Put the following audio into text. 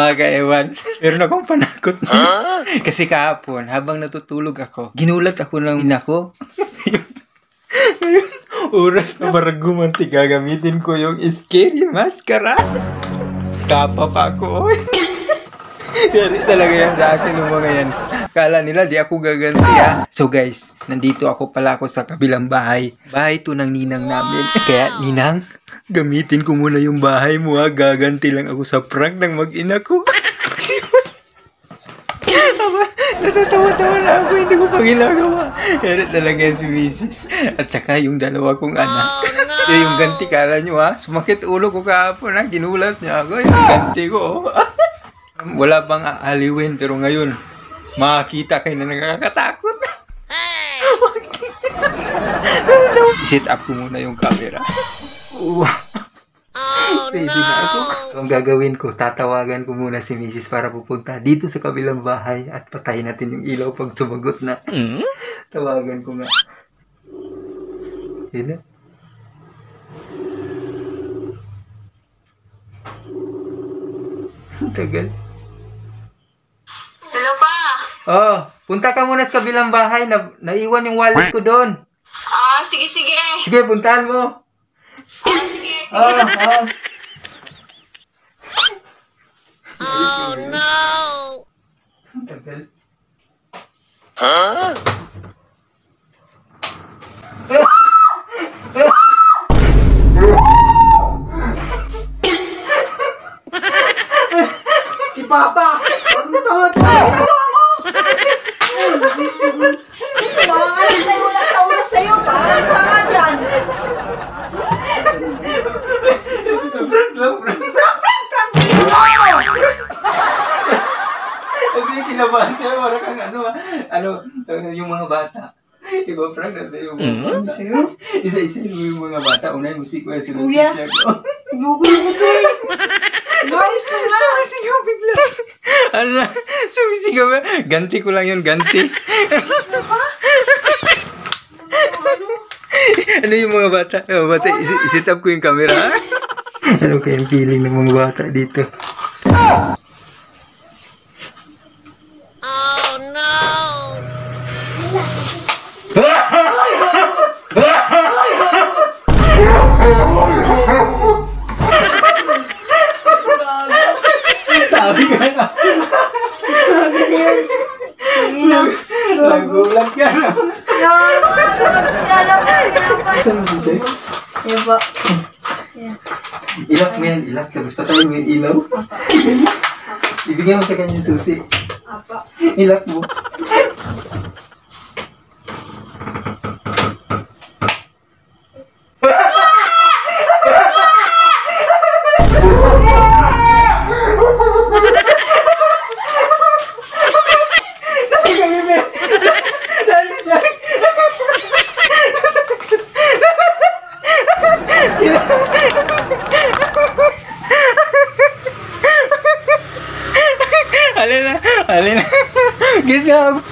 mga kaewan. Meron akong panakot. Kasi kahapon, habang natutulog ako, ginulat ako ng ina ko. Ngayon, oras na para gumanti, gagamitin ko yung scary mascara. Tapa pa ako, oy. Yari talaga yan sa akin ng mga yan. Kala nila di ako gaganti ha. So guys, nandito ako pala ako sa kabilang bahay. Bahay to ng ninang namin. Kaya ninang, gamitin ko muna yung bahay mo ha. Gaganti lang ako sa prank ng mag-ina ko. Natatawa-tawa na ako, hindi ko pa ginagawa. Yari talaga yan si Mrs. At saka yung dalawa kong anak. Yung ganti, kala nyo ha. Sumakit ulo ko kahapon ha. Ginulat niya ako. Yung ganti ko. Wala bang aaliwin, pero ngayon, makakita kayo na nakakatakot. I-set up ko muna yung camera. Ready na ako. So, ang gagawin ko, tatawagan ko muna si Mrs. para pupunta dito sa kabilang bahay at patayin natin yung ilaw pag sumagot na. Tawagan ko nga. Yun na. Tagal. Hello pa. Oh, punta ka muna sa kabilang bahay. Naiwan yung wallet ko doon. Sige. Sige, puntahan mo. Sige. Oh no. Tagal. Si Papa. Ano tawag mo? Makakalit tayo mula sa ulo sa'yo. Parang tanga dyan. Prank lang. Sabi yung kinabahan sa'yo, parang kang yung mga bata. Diba, prank natin yung mga bata. Isa-isa yung mga bata. Unay, musik ko yung sunod teacher ko. Gugulo ko to eh. Guys, Sumisigaw bigla. Ano na? Sumisigaw ba? Ganti ko lang yun, ganti. Ano yung mga bata? Bata, isit up ko yung camera. Ano kayang feeling ng mga bata dito? Oh no. Sabi ka na. Nagulat ka na. Saan mo siya? Yan po. Ilak mo yan, ilak. Tapos patayin mo yung ilaw. Ibigay mo sa kanya susi. Ilak mo. Alin na. Gising ako.